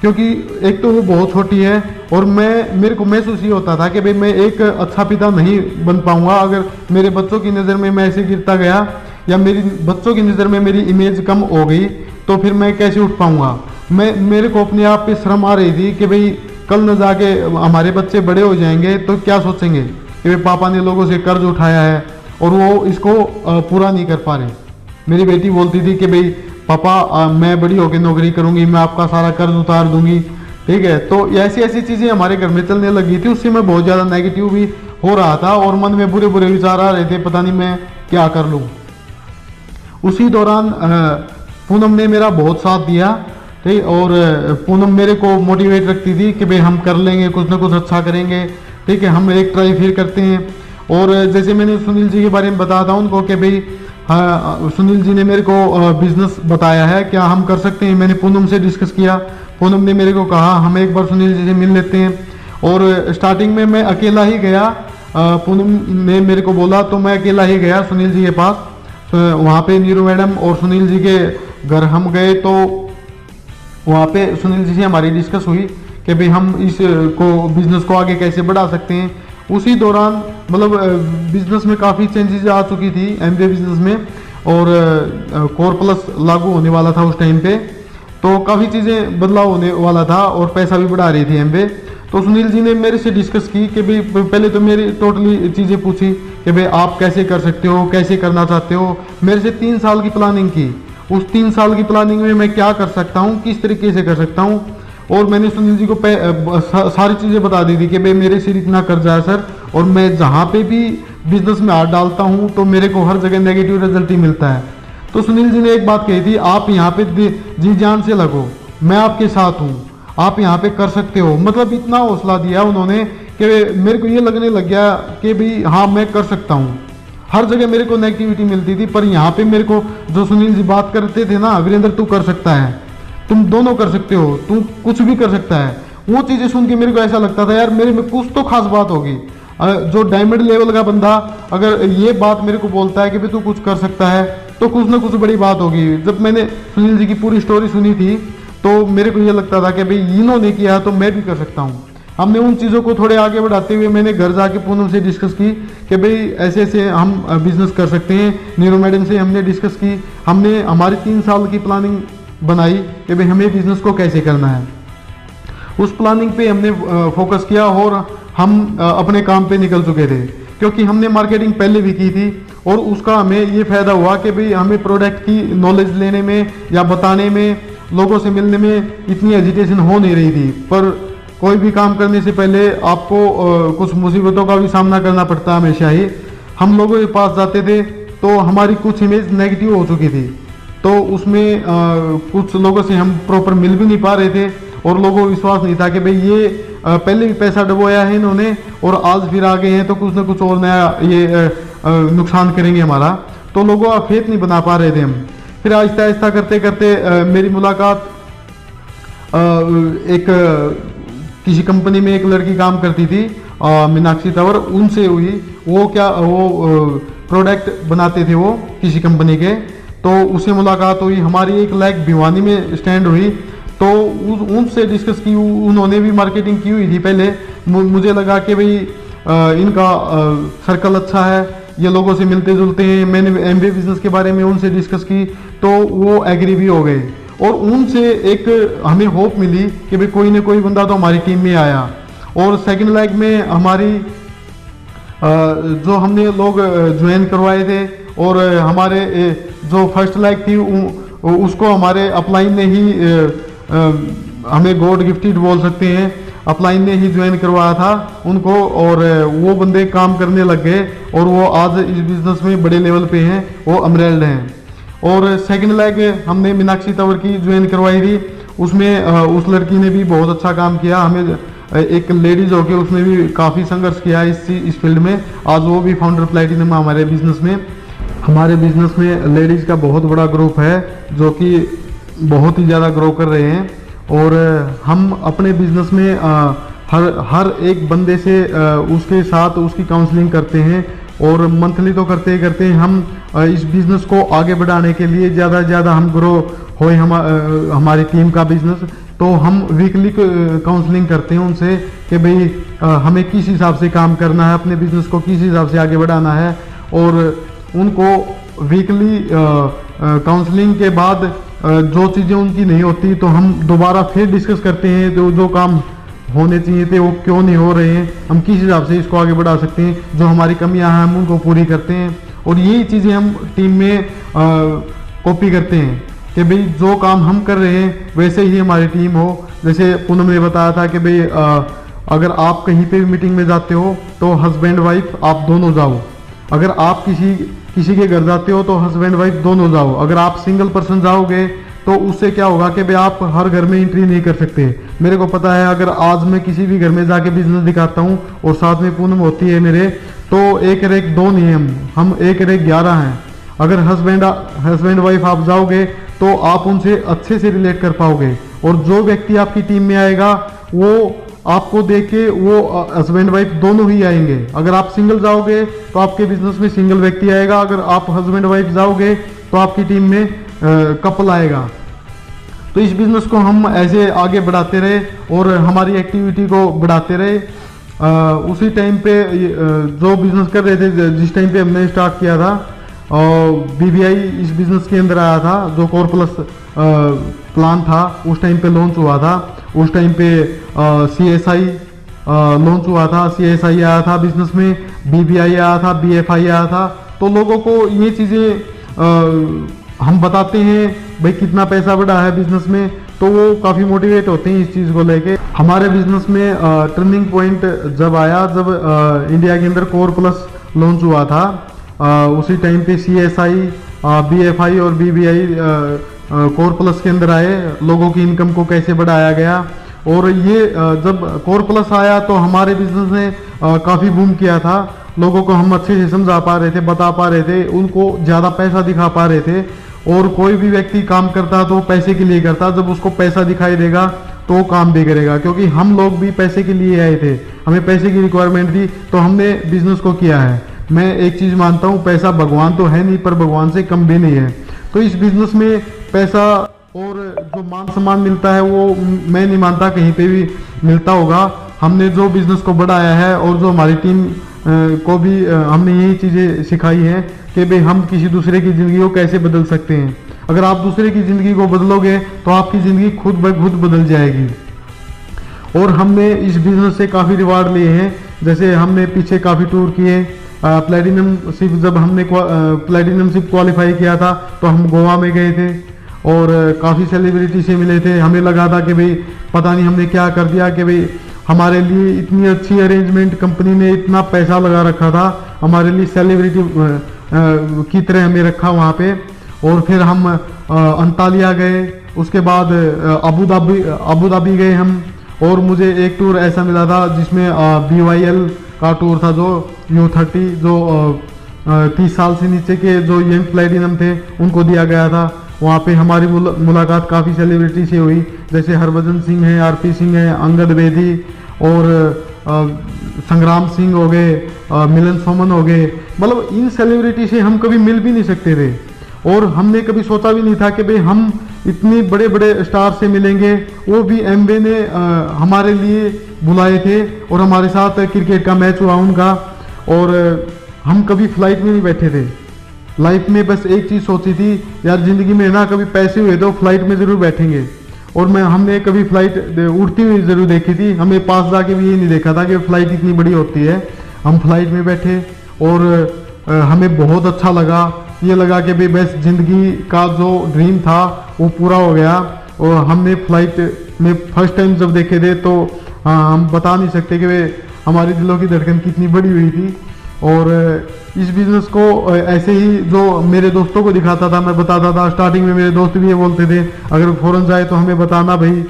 S1: क्योंकि एक तो वो बहुत छोटी है, और मेरे को महसूस ये होता था कि भाई मैं एक अच्छा पिता नहीं बन पाऊंगा अगर मेरे बच्चों की नज़र में मैं ऐसे गिरता गया, या मेरी बच्चों की नज़र में मेरी इमेज कम हो गई, तो फिर मैं कैसे उठ पाऊंगा। मेरे को अपने आप पे शर्म आ रही थी कि भाई कल न जाके हमारे बच्चे बड़े हो जाएंगे तो क्या सोचेंगे कि भाई पापा ने लोगों से कर्ज उठाया है और वो इसको पूरा नहीं कर पा रहे। मेरी बेटी बोलती थी कि भाई पापा मैं बड़ी होकर नौकरी करूंगी, मैं आपका सारा कर्ज उतार दूंगी, ठीक है। तो ऐसी ऐसी चीज़ें हमारे घर में चलने लगी थी। उससे मैं बहुत ज़्यादा नेगेटिव भी हो रहा था और मन में बुरे बुरे विचार आ रहे थे, पता नहीं मैं क्या कर लूँ। उसी दौरान पूनम ने मेरा बहुत साथ दिया, ठीक। और पूनम मेरे को मोटिवेट रखती थी कि भाई हम कर लेंगे, कुछ ना कुछ अच्छा करेंगे, ठीक है, हम एक ट्राई फिर करते हैं। और जैसे मैंने सुनील जी के बारे में बताया था उनको कि भाई हाँ, सुनील जी ने मेरे को बिजनेस बताया है, क्या हम कर सकते हैं। मैंने पूनम से डिस्कस किया, पूनम ने मेरे को कहा हम एक बार सुनील जी से मिल लेते हैं। और स्टार्टिंग में मैं अकेला ही गया, पूनम ने मेरे को बोला तो मैं अकेला ही गया सुनील जी के पास। तो वहाँ पे नीरू मैडम और सुनील जी के घर हम गए, तो वहाँ पे सुनील जी से हमारी डिस्कस हुई कि भाई हम इस बिज़नेस को आगे कैसे बढ़ा सकते हैं। उसी दौरान मतलब बिज़नेस में काफ़ी चेंजेस आ चुकी थी एमबीए बिज़नेस में, और कोर प्लस लागू होने वाला था उस टाइम पे, तो काफ़ी चीज़ें बदलाव होने वाला था और पैसा भी बढ़ा रही थी एमवे। तो सुनील जी ने मेरे से डिस्कस की कि भाई पहले तो मेरी टोटली चीज़ें पूछी कि भाई आप कैसे कर सकते हो, कैसे करना चाहते हो। मेरे से 3 साल की प्लानिंग की, उस 3 साल की प्लानिंग में मैं क्या कर सकता हूँ, किस तरीके से कर सकता हूँ। और मैंने सुनील जी को सारी चीज़ें बता दी थी कि भाई मेरे सिर इतना कर्जा है सर, और मैं जहाँ पे भी बिजनेस में हाथ डालता हूँ तो मेरे को हर जगह नेगेटिव रिजल्ट ही मिलता है। तो सुनील जी ने एक बात कही थी, आप यहाँ पे जी जान से लगो, मैं आपके साथ हूँ, आप यहाँ पे कर सकते हो। मतलब इतना हौसला दिया उन्होंने कि मेरे को ये लगने लग गया कि भाई हाँ मैं कर सकता हूँ। हर जगह मेरे को नेगेटिविटी मिलती थी, पर यहाँ पे मेरे को जो सुनील जी बात करते थे ना, वीरेंद्र तू कर सकता है, तुम दोनों कर सकते हो, तू कुछ भी कर सकता है, वो चीज़ें सुन के मेरे को ऐसा लगता था यार मेरे में कुछ तो खास बात होगी। जो डायमंड लेवल का बंदा अगर ये बात मेरे को बोलता है कि भाई तू कुछ कर सकता है, तो कुछ ना कुछ बड़ी बात होगी। जब मैंने सुनील जी की पूरी स्टोरी सुनी थी तो मेरे को ये लगता था कि भाई इन्होंने किया तो मैं भी कर सकता हूँ। हमने उन चीज़ों को थोड़े आगे बढ़ाते हुए मैंने घर जाके पूनम से डिस्कस की कि भाई ऐसे ऐसे हम बिजनेस कर सकते हैं। नीरू मैडम से हमने डिस्कस की, हमने हमारी 3 साल की प्लानिंग बनाई कि भाई हमें बिजनेस को कैसे करना है। उस प्लानिंग पे हमने फोकस किया और हम अपने काम पे निकल चुके थे, क्योंकि हमने मार्केटिंग पहले भी की थी और उसका हमें ये फ़ायदा हुआ कि भाई हमें प्रोडक्ट की नॉलेज लेने में या बताने में, लोगों से मिलने में इतनी एजिटेशन हो नहीं रही थी। पर कोई भी काम करने से पहले आपको कुछ मुसीबतों का भी सामना करना पड़ता है हमेशा ही। हम लोगों के पास जाते थे तो हमारी कुछ इमेज नेगेटिव हो चुकी थी, तो उसमें कुछ लोगों से हम प्रॉपर मिल भी नहीं पा रहे थे और लोगों को विश्वास नहीं था कि भाई ये पहले भी पैसा डुबोया है इन्होंने और आज फिर आ गए हैं तो कुछ ना कुछ और नया ये नुकसान करेंगे हमारा। तो लोगों का फेथ नहीं बना पा रहे थे हम। फिर आहिस्ता आहिस्ता करते करते मेरी मुलाकात एक किसी कंपनी में एक लड़की काम करती थी मीनाक्षी तंवर, उनसे हुई। वो प्रोडक्ट बनाते थे वो किसी कंपनी के, तो उससे मुलाकात हुई। हमारी एक लाइक भिवानी में स्टैंड हुई, तो उनसे डिस्कस की। उन्होंने भी मार्केटिंग की हुई थी पहले। मुझे लगा कि भाई इनका सर्कल अच्छा है, ये लोगों से मिलते जुलते हैं। मैंने एमबीए बिजनेस के बारे में उनसे डिस्कस की तो वो एग्री भी हो गए और उनसे एक हमें होप मिली कि भाई कोई ना कोई बंदा तो हमारी टीम में आया। और सेकंड लेग में हमारी जो हमने लोग ज्वाइन करवाए थे और हमारे जो फर्स्ट लेग थी उसको हमारे अपलाइन ने ही हमें गॉड गिफ्टेड बोल सकते हैं, अपलाइन ने ही ज्वाइन करवाया था उनको। और वो बंदे काम करने लग गए और वो आज इस बिजनेस में बड़े लेवल पे हैं, वो एमरेल्ड हैं। और सेकंड लेग हमने मीनाक्षी तंवर की ज्वाइन करवाई थी, उसमें उस लड़की ने भी बहुत अच्छा काम किया। हमें एक लेडीज होकर उसने भी काफ़ी संघर्ष किया इस फील्ड में। आज वो भी फाउंडर प्लैटिनम हमारे बिजनेस में। हमारे बिजनेस में लेडीज़ का बहुत बड़ा ग्रुप है जो कि बहुत ही ज़्यादा ग्रो कर रहे हैं। और हम अपने बिजनेस में हर एक बंदे से उसके साथ उसकी काउंसलिंग करते हैं और मंथली तो करते ही करते हैं। हम इस बिज़नेस को आगे बढ़ाने के लिए ज़्यादा से ज़्यादा हम ग्रो होए हमारी टीम का बिज़नेस, तो हम वीकली काउंसलिंग करते हैं उनसे कि भाई हमें किस हिसाब से काम करना है, अपने बिज़नेस को किस हिसाब से आगे बढ़ाना है। और उनको वीकली काउंसलिंग के बाद जो चीज़ें उनकी नहीं होती तो हम दोबारा फिर डिस्कस करते हैं जो काम होने चाहिए थे वो क्यों नहीं हो रहे हैं, हम किस हिसाब से इसको आगे बढ़ा सकते हैं, जो हमारी कमियां हैं हम उनको पूरी करते हैं। और यही चीज़ें हम टीम में कॉपी करते हैं कि भाई जो काम हम कर रहे हैं वैसे ही हमारी टीम हो। जैसे पूनम ने बताया था कि भाई अगर आप कहीं पे भी मीटिंग में जाते हो तो हस्बैंड वाइफ आप दोनों जाओ। अगर आप किसी के घर जाते हो तो हस्बैंड वाइफ दोनों जाओ। अगर आप सिंगल पर्सन जाओगे तो उससे क्या होगा कि भाई आप हर घर में एंट्री नहीं कर सकते। मेरे को पता है अगर आज मैं किसी भी घर में जाके बिजनेस दिखाता हूँ और साथ में पूनम होती है मेरे, तो 1-1-2 नहीं हम 1-1-11 हैं। अगर हस्बैंड वाइफ आप जाओगे तो आप उनसे अच्छे से रिलेट कर पाओगे और जो व्यक्ति आपकी टीम में आएगा वो आपको देख के वो हस्बैंड वाइफ दोनों ही आएंगे। अगर आप सिंगल जाओगे तो आपके बिजनेस में सिंगल व्यक्ति आएगा, अगर आप हस्बैंड वाइफ जाओगे तो आपकी टीम में कपल आएगा। तो इस बिजनेस को हम ऐसे आगे बढ़ाते रहे और हमारी एक्टिविटी को बढ़ाते रहे। उसी टाइम पे जो बिजनेस कर रहे थे, जिस टाइम पे हमने स्टार्ट किया था, BBI इस बिजनेस के अंदर आया था, जो कोर प्लस प्लान था उस टाइम पे लॉन्च हुआ था। उस टाइम पे CSI लॉन्च हुआ था, CSI आया था बिजनेस में, BBI आया था, BFI आया था। तो लोगों को ये चीज़ें हम बताते हैं भाई कितना पैसा बढ़ा है बिजनेस में, तो वो काफ़ी मोटिवेट होते हैं इस चीज़ को लेके। हमारे बिजनेस में टर्निंग पॉइंट जब आया, जब इंडिया के अंदर कोर प्लस लॉन्च हुआ था, उसी टाइम पे CSI, BFI और BBI कोर प्लस के अंदर आए। लोगों की इनकम को कैसे बढ़ाया गया, और ये जब कोर प्लस आया तो हमारे बिजनेस ने काफ़ी बूम किया था। लोगों को हम अच्छे से समझा पा रहे थे, बता पा रहे थे, उनको ज़्यादा पैसा दिखा पा रहे थे। और कोई भी व्यक्ति काम करता तो पैसे के लिए करता, जब उसको पैसा दिखाई देगा तो वो काम भी करेगा। क्योंकि हम लोग भी पैसे के लिए आए थे, हमें पैसे की रिक्वायरमेंट थी, तो हमने बिजनेस को किया है। मैं एक चीज़ मानता हूँ, पैसा भगवान तो है नहीं, पर भगवान से कम भी नहीं है। तो इस बिजनेस में पैसा और जो मान सम्मान मिलता है वो मैं नहीं मानता कहीं पे भी मिलता होगा। हमने जो बिजनेस को बढ़ाया है और जो हमारी टीम को भी हमने यही चीज़ें सिखाई हैं कि भाई हम किसी दूसरे की ज़िंदगी को कैसे बदल सकते हैं। अगर आप दूसरे की ज़िंदगी को बदलोगे तो आपकी ज़िंदगी खुद ब खुद बदल जाएगी। और हमने इस बिज़नेस से काफ़ी रिवार्ड लिए हैं। जैसे हमने पीछे काफ़ी टूर किए, प्लेटिनमशिप जब हमने प्लेटिनमशिप क्वालिफाई किया था तो हम गोवा में गए थे और काफ़ी सेलिब्रिटी से मिले थे। हमें लगा था कि भाई पता नहीं हमने क्या कर दिया कि भाई हमारे लिए इतनी अच्छी अरेंजमेंट, कंपनी ने इतना पैसा लगा रखा था, हमारे लिए सेलिब्रिटी की तरह हमें रखा वहाँ पे। और फिर हम अंतालिया गए, उसके बाद अबू धाबी गए हम। और मुझे एक टूर ऐसा मिला था जिसमें BYL का टूर था, जो U30 जो 30 साल से नीचे के जो यंग प्लेटिनम थे उनको दिया गया था। वहाँ पे हमारी मुलाकात काफ़ी सेलिब्रिटी से हुई, जैसे हरभजन सिंह है, RP सिंह है, अंगद बेदी और संग्राम सिंह हो गए, मिलन सोमन हो गए। मतलब इन सेलिब्रिटी से हम कभी मिल भी नहीं सकते थे और हमने कभी सोचा भी नहीं था कि भाई हम इतने बड़े बड़े स्टार से मिलेंगे। वो भी एमवे ने हमारे लिए बुलाए थे और हमारे साथ क्रिकेट का मैच हुआ उनका। और हम कभी फ्लाइट में नहीं बैठे थे। लाइफ में बस एक चीज़ सोची थी, यार ज़िंदगी में ना कभी पैसे हुए तो फ्लाइट में ज़रूर बैठेंगे। और हमने कभी फ्लाइट उड़ती हुई ज़रूर देखी थी, हमें पास जाके भी ये नहीं देखा था कि फ़्लाइट इतनी बड़ी होती है। हम फ्लाइट में बैठे और हमें बहुत अच्छा लगा, ये लगा कि भाई बस ज़िंदगी का जो ड्रीम था वो पूरा हो गया। और हमने फ्लाइट में फर्स्ट टाइम जब देखे थे तो हम बता नहीं सकते कि भाई हमारी दिलों की धड़कन कितनी बड़ी हुई थी। और इस बिज़नेस को ऐसे ही जो मेरे दोस्तों को दिखाता था, मैं बताता था। स्टार्टिंग में मेरे दोस्त भी ये बोलते थे, अगर फ़ौरन जाए तो हमें बताना भाई,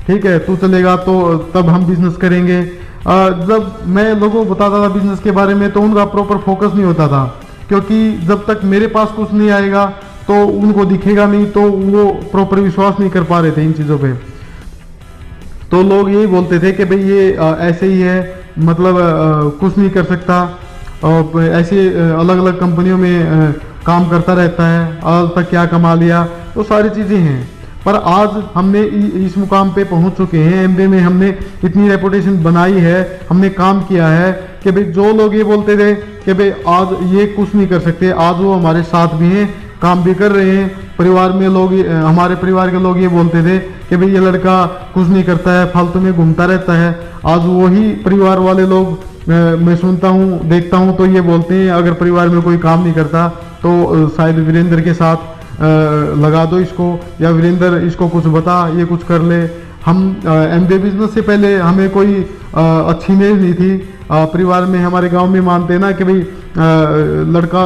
S1: ठीक है, तू चलेगा तो तब हम बिज़नेस करेंगे। जब मैं लोगों को बताता था बिज़नेस के बारे में तो उनका प्रॉपर फोकस नहीं होता था, क्योंकि जब तक मेरे पास कुछ नहीं आएगा तो उनको दिखेगा नहीं, तो वो प्रॉपर विश्वास नहीं कर पा रहे थे इन चीज़ों पे। तो लोग यही बोलते थे कि भाई ये ऐसे ही है, मतलब कुछ नहीं कर सकता, और ऐसे अलग अलग कंपनियों में काम करता रहता है, आज तक क्या कमा लिया, तो सारी चीज़ें हैं। पर आज हमने इस मुकाम पे पहुंच चुके हैं, एमबे में हमने इतनी रेपुटेशन बनाई है, हमने काम किया है कि भाई जो लोग ये बोलते थे कि भाई आज ये कुछ नहीं कर सकते, आज वो हमारे साथ भी हैं, काम भी कर रहे हैं। परिवार में लोग, हमारे परिवार के लोग ये बोलते थे कि भाई ये लड़का कुछ नहीं करता है, फालतू में घूमता रहता है। आज वही परिवार वाले लोग, मैं सुनता हूँ, देखता हूँ, तो ये बोलते हैं अगर परिवार में कोई काम नहीं करता तो शायद वीरेंद्र के साथ लगा दो इसको, या वीरेंद्र इसको कुछ बता, ये कुछ कर ले। हम एमबीए बिजनेस से पहले हमें कोई अच्छी इमेज नहीं थी। परिवार में, हमारे गांव में मानते हैं ना कि भाई लड़का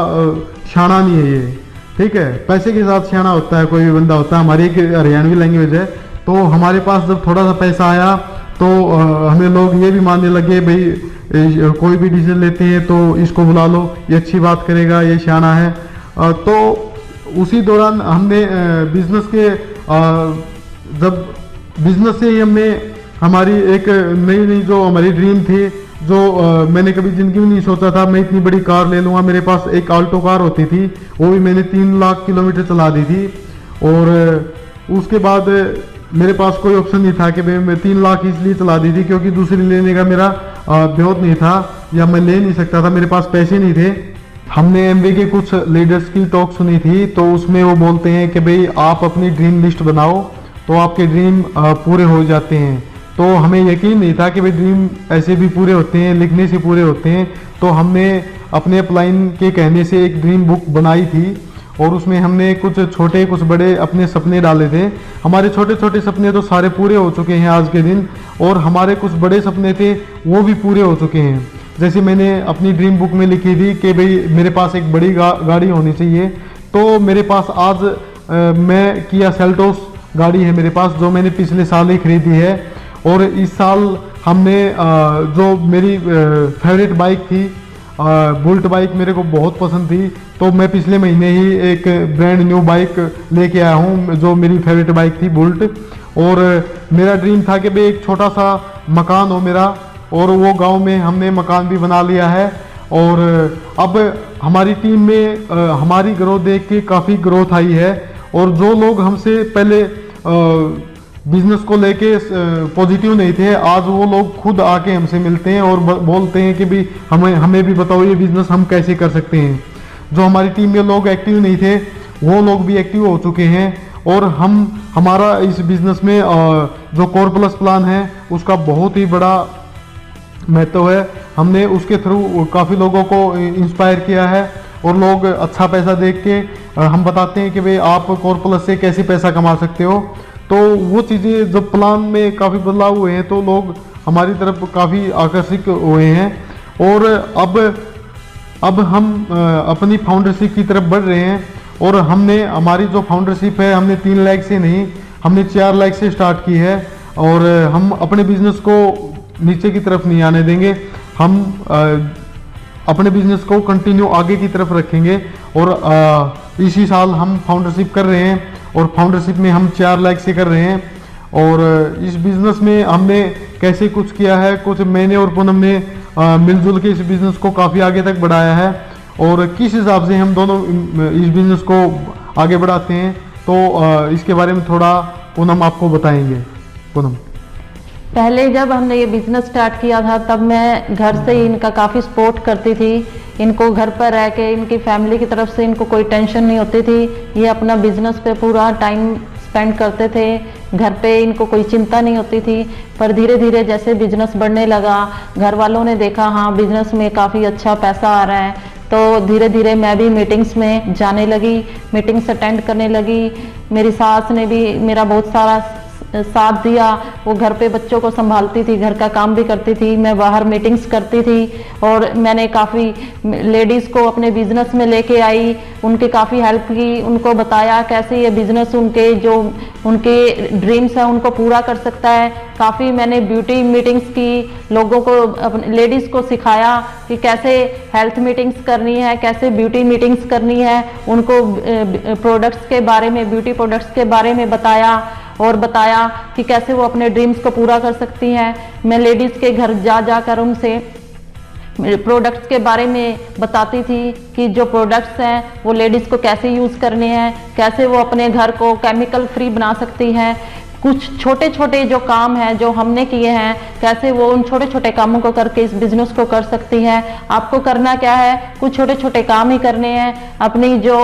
S1: शाना नहीं है ये, ठीक है, पैसे के साथ शाना होता है कोई भी बंदा होता है। हमारी एक हरियाणवी लैंग्वेज है। तो हमारे पास जब थोड़ा सा पैसा आया तो हमें लोग ये भी मानने लगे, भाई कोई भी डिसीजन लेते हैं तो इसको बुला लो, ये अच्छी बात करेगा, ये शाना है। तो उसी दौरान हमने बिजनेस के जब बिजनेस से ही हमने हमारी एक नई नई जो हमारी ड्रीम थी, जो मैंने कभी ज़िंदगी में नहीं सोचा था मैं इतनी बड़ी कार ले लूँगा। मेरे पास एक आल्टो कार होती थी, वो भी मैंने 3 लाख किलोमीटर चला दी थी। और उसके बाद मेरे पास कोई ऑप्शन नहीं था कि मैं 3 लाख इसलिए चला दी थी क्योंकि दूसरी लेने का मेरा ब्योत नहीं था, या मैं ले नहीं सकता था, मेरे पास पैसे नहीं थे। हमने एमवे के कुछ लीडर्स की टॉक सुनी थी, तो उसमें वो बोलते हैं कि भाई आप अपनी ड्रीम लिस्ट बनाओ तो आपके ड्रीम पूरे हो जाते हैं। तो हमें यकीन नहीं था कि भाई ड्रीम ऐसे भी पूरे होते हैं, लिखने से पूरे होते हैं। तो हमने अपने अपलाइन के कहने से एक ड्रीम बुक बनाई थी और उसमें हमने कुछ छोटे कुछ बड़े अपने सपने डाले थे। हमारे छोटे छोटे सपने तो सारे पूरे हो चुके हैं आज के दिन, और हमारे कुछ बड़े सपने थे वो भी पूरे हो चुके हैं। जैसे मैंने अपनी ड्रीम बुक में लिखी थी कि भाई मेरे पास एक बड़ी गाड़ी होनी चाहिए, तो मेरे पास आज मैं किया सेल्टोस गाड़ी है मेरे पास, जो मैंने पिछले साल ही खरीदी है। और इस साल हमने जो मेरी फेवरेट बाइक थी बुलेट बाइक मेरे को बहुत पसंद थी, तो मैं पिछले महीने ही एक ब्रांड न्यू बाइक लेके आया हूँ जो मेरी फेवरेट बाइक थी बुलेट। और मेरा ड्रीम था कि भाई एक छोटा सा मकान हो मेरा, और वो गांव में हमने मकान भी बना लिया है। और अब हमारी टीम में हमारी ग्रोथ देख के काफ़ी ग्रोथ आई है, और जो लोग हमसे पहले बिजनेस को लेके पॉजिटिव नहीं थे, आज वो लोग खुद आके हमसे मिलते हैं और बोलते हैं कि भी हमें भी बताओ ये बिजनेस हम कैसे कर सकते हैं। जो हमारी टीम में लोग एक्टिव नहीं थे वो लोग भी एक्टिव हो चुके हैं, और हमारा इस बिजनेस में जो कोर प्लस प्लान है उसका बहुत ही बड़ा महत्व है। हमने उसके थ्रू काफ़ी लोगों को इंस्पायर किया है, और लोग अच्छा पैसा देख के हम बताते हैं कि भाई आप कोर प्लस से कैसे पैसा कमा सकते हो। तो वो चीज़ें जब प्लान में काफ़ी बदलाव हुए हैं तो लोग हमारी तरफ काफ़ी आकर्षित हुए हैं, और अब हम अपनी फाउंडरशिप की तरफ बढ़ रहे हैं। और हमने हमारी जो फाउंडरशिप है हमने 3 लाख से नहीं, हमने 4 लाख से स्टार्ट की है, और हम अपने बिजनेस को नीचे की तरफ नहीं आने देंगे। हम अपने बिजनेस को कंटिन्यू आगे की तरफ रखेंगे, और इसी साल हम फाउंडरशिप कर रहे हैं, और फाउंडरशिप में हम 4 लाख से कर रहे हैं। और इस बिज़नेस में हमने कैसे कुछ किया है, कुछ मैंने और पूनम ने मिलजुल के इस बिज़नेस को काफ़ी आगे तक बढ़ाया है, और किस हिसाब से हम दोनों इस बिज़नेस को आगे बढ़ाते हैं, तो इसके बारे में थोड़ा पूनम आपको बताएंगे। पूनम,
S2: पहले जब हमने ये बिजनेस स्टार्ट किया था तब मैं घर से ही इनका काफ़ी सपोर्ट करती थी। इनको घर पर रह के इनकी फैमिली की तरफ से इनको कोई टेंशन नहीं होती थी, ये अपना बिजनेस पे पूरा टाइम स्पेंड करते थे, घर पे इनको कोई चिंता नहीं होती थी। पर धीरे धीरे जैसे बिजनेस बढ़ने लगा, घर वालों ने देखा हाँ बिजनेस में काफ़ी अच्छा पैसा आ रहा है, तो धीरे धीरे मैं भी मीटिंग्स में जाने लगी, मीटिंग्स अटेंड करने लगी। मेरी सास ने भी मेरा बहुत सारा साथ दिया, वो घर पे बच्चों को संभालती थी, घर का काम भी करती थी, मैं बाहर मीटिंग्स करती थी, और मैंने काफ़ी लेडीज़ को अपने बिजनेस में लेके आई, उनकी काफ़ी हेल्प की, उनको बताया कैसे ये बिजनेस उनके जो उनके ड्रीम्स हैं उनको पूरा कर सकता है। काफ़ी मैंने ब्यूटी मीटिंग्स की, लोगों को अपने लेडीज़ को सिखाया कि कैसे हेल्थ मीटिंग्स करनी है, कैसे ब्यूटी मीटिंग्स करनी है, उनको प्रोडक्ट्स के बारे में, ब्यूटी प्रोडक्ट्स के बारे में बताया, और बताया कि कैसे वो अपने ड्रीम्स को पूरा कर सकती हैं। मैं लेडीज़ के घर जा जाकर उनसे प्रोडक्ट्स के बारे में बताती थी कि जो प्रोडक्ट्स हैं वो लेडीज़ को कैसे यूज़ करने हैं, कैसे वो अपने घर को केमिकल फ्री बना सकती हैं। कुछ छोटे छोटे जो काम हैं जो हमने किए हैं, कैसे वो उन छोटे छोटे कामों को करके इस बिज़नेस को कर सकती हैं। आपको करना क्या है, कुछ छोटे छोटे काम ही करने हैं। अपनी जो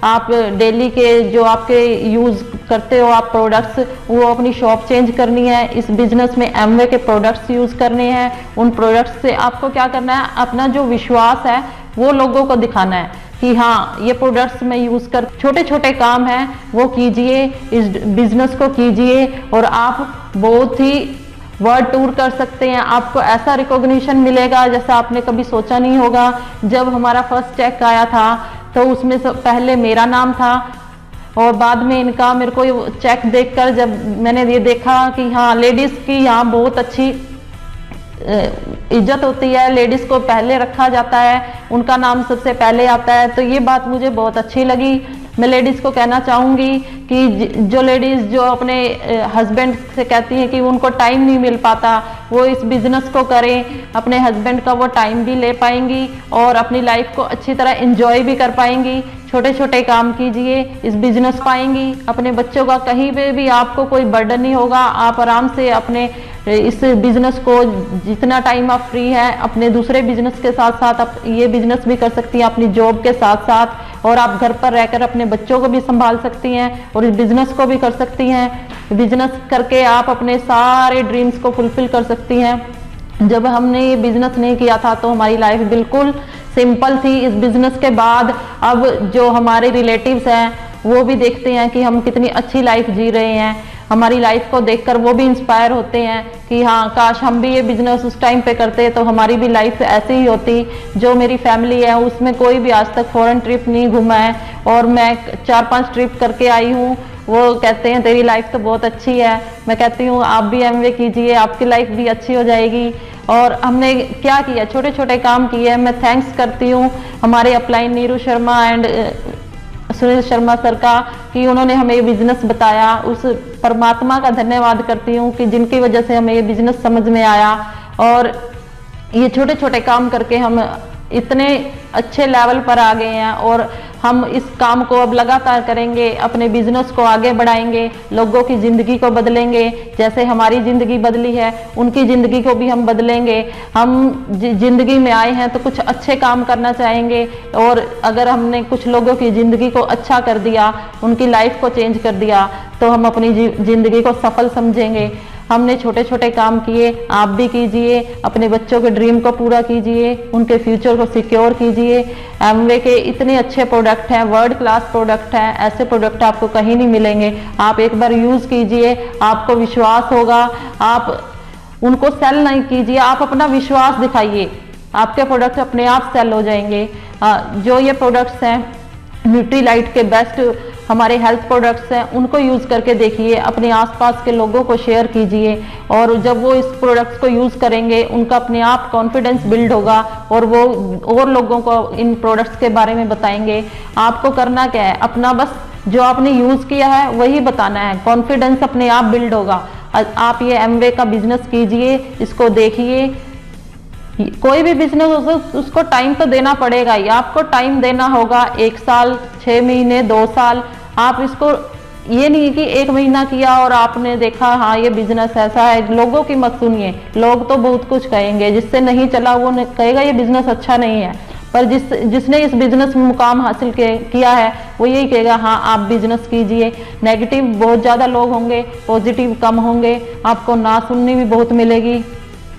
S2: आप डेली के जो आपके यूज़ करते हो आप प्रोडक्ट्स, वो अपनी शॉप चेंज करनी है, इस बिज़नेस में एमवे के प्रोडक्ट्स यूज़ करने हैं। उन प्रोडक्ट्स से आपको क्या करना है, अपना जो विश्वास है वो लोगों को दिखाना है कि हाँ ये प्रोडक्ट्स में यूज़ कर। छोटे छोटे काम हैं वो कीजिए, इस बिजनेस को कीजिए, और आप बहुत ही वर्ल्ड टूर कर सकते हैं। आपको ऐसा रिकॉग्निशन मिलेगा जैसा आपने कभी सोचा नहीं होगा। जब हमारा फर्स्ट चेक आया था तो उसमें पहले मेरा नाम था, और बाद में इनका। मेरे को ये चेक देखकर जब मैंने ये देखा कि हाँ लेडीज़ की यहाँ बहुत अच्छी इज्जत होती है, लेडीज़ को पहले रखा जाता है, उनका नाम सबसे पहले आता है, तो ये बात मुझे बहुत अच्छी लगी। मैं लेडीज़ को कहना चाहूँगी कि जो लेडीज़ जो अपने हस्बैंड से कहती हैं कि उनको टाइम नहीं मिल पाता, वो इस बिज़नेस को करें, अपने हस्बैंड का वो टाइम भी ले पाएंगी और अपनी लाइफ को अच्छी तरह एंजॉय भी कर पाएंगी। छोटे छोटे काम कीजिए, इस बिजनेस पाएंगी। अपने बच्चों का कहीं पे भी आपको कोई बर्डन नहीं होगा, आप आराम से अपने इस बिजनेस को जितना टाइम आप फ्री है अपने दूसरे बिजनेस के साथ साथ आप ये बिजनेस भी कर सकती हैं अपनी जॉब के साथ साथ, और आप घर पर रहकर अपने बच्चों को भी संभाल सकती हैं और इस बिजनेस को भी कर सकती हैं। बिजनेस करके आप अपने सारे ड्रीम्स को फुलफिल कर सकती हैं। जब हमने ये बिजनेस नहीं किया था तो हमारी लाइफ बिल्कुल सिंपल थी। इस बिजनेस के बाद अब जो हमारे रिलेटिव्स हैं वो भी देखते हैं कि हम कितनी अच्छी लाइफ जी रहे हैं। हमारी लाइफ को देखकर वो भी इंस्पायर होते हैं कि हाँ काश हम भी ये बिजनेस उस टाइम पे करते तो हमारी भी लाइफ ऐसी ही होती। जो मेरी फैमिली है उसमें कोई भी आज तक फॉरेन ट्रिप नहीं घूमा है और मैं 4-5 ट्रिप करके आई हूँ। वो कहते हैं तेरी लाइफ तो बहुत अच्छी है। मैं कहती हूँ आप भी एमवे कीजिए, आपकी लाइफ भी अच्छी हो जाएगी। और हमने क्या किया, छोटे छोटे काम किए। मैं थैंक्स करती हूँ हमारे upline Neeru Sharma and Sunil Sharma sir का कि उन्होंने हमें ये बिजनेस बताया। उस परमात्मा का धन्यवाद करती हूँ कि जिनकी वजह से हमें ये बिजनेस समझ में आया और ये छोटे छोटे काम करके हम इतने अच्छे लेवल पर आ गए हैं। और हम इस काम को अब लगातार करेंगे, अपने बिजनेस को आगे बढ़ाएंगे, लोगों की ज़िंदगी को बदलेंगे। जैसे हमारी ज़िंदगी बदली है उनकी ज़िंदगी को भी हम बदलेंगे। हम ज़िंदगी में आए हैं तो कुछ अच्छे काम करना चाहेंगे और अगर हमने कुछ लोगों की ज़िंदगी को अच्छा कर दिया, उनकी लाइफ को चेंज कर दिया तो हम अपनी ज़िंदगी को सफल समझेंगे। हमने छोटे छोटे काम किए, आप भी कीजिए। अपने बच्चों के ड्रीम को पूरा कीजिए, उनके फ्यूचर को सिक्योर कीजिए। एमवे के इतने अच्छे प्रोडक्ट हैं, वर्ल्ड क्लास प्रोडक्ट हैं, ऐसे प्रोडक्ट आपको कहीं नहीं मिलेंगे। आप एक बार यूज़ कीजिए, आपको विश्वास होगा। आप उनको सेल नहीं कीजिए, आप अपना विश्वास दिखाइए, आपके प्रोडक्ट अपने आप सेल हो जाएंगे। जो ये प्रोडक्ट्स हैं न्यूट्रीलाइट के बेस्ट हमारे हेल्थ प्रोडक्ट्स हैं, उनको यूज़ करके देखिए, अपने आसपास के लोगों को शेयर कीजिए। और जब वो इस प्रोडक्ट्स को यूज़ करेंगे उनका अपने आप कॉन्फिडेंस बिल्ड होगा और वो और लोगों को इन प्रोडक्ट्स के बारे में बताएंगे। आपको करना क्या है, अपना बस जो आपने यूज़ किया है वही बताना है, कॉन्फिडेंस अपने आप बिल्ड होगा। आप ये एमवे का बिजनेस कीजिए, इसको देखिए। कोई भी बिजनेस हो उसको टाइम तो देना पड़ेगा ही, आपको टाइम देना होगा। 1 साल, 6 महीने, 2 साल। आप इसको ये नहीं कि 1 महीना किया और आपने देखा हाँ ये बिजनेस ऐसा है। लोगों की मत सुनिए, लोग तो बहुत कुछ कहेंगे। जिससे नहीं चला वो कहेगा ये बिजनेस अच्छा नहीं है, पर जिसने इस बिजनेस में मुकाम हासिल किया है वो यही कहेगा हाँ आप बिजनेस कीजिए। नेगेटिव बहुत ज़्यादा लोग होंगे, पॉजिटिव कम होंगे। आपको ना सुननी भी बहुत मिलेगी।